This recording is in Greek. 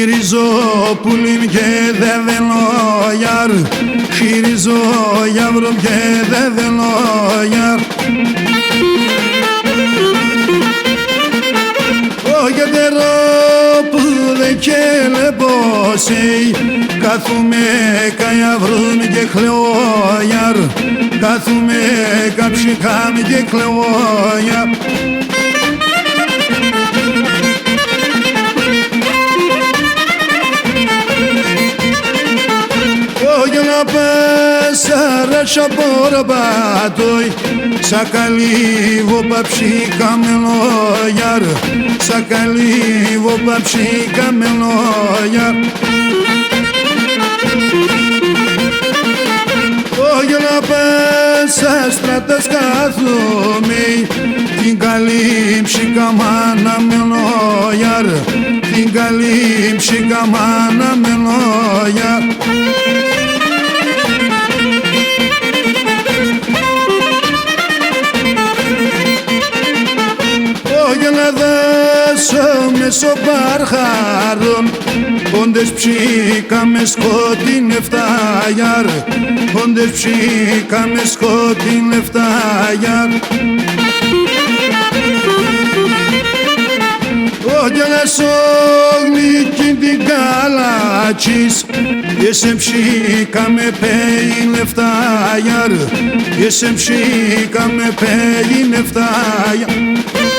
χειριζό πουλίμ και δε δελώ γιαρ, χειριζό γιαβρομ και δε δελώ γιαρ. Ο γετερό που δε κελεπόσεϊ, κάθουμε καγιαβρούμ και κλαιώ γιαρ, κάθουμε καψικάμ και κλαιώ γιαρ. Σαράσα πορπάτοι, σακαλίβο παψί καμελόγιαρ, σακαλίβο παψί καμελόγιαρ. Όχι να πέσα στράτας καθόμει, την καλή ψυχαμάνα μελόγιαρ, την καλή ψυχαμάνα μελόγιαρ. Μέσω παρχάρων, όντες ψήκαμε σκότειν εφτάγιαρ, όντες ψήκαμε σκότειν εφτάγιαρ. Όγιαλας όγλικιν την καλάτσις, εσεμ ψήκαμε πέιν εφτάγιαρ, εσεμ ψήκαμε πέιν εφτάγιαρ.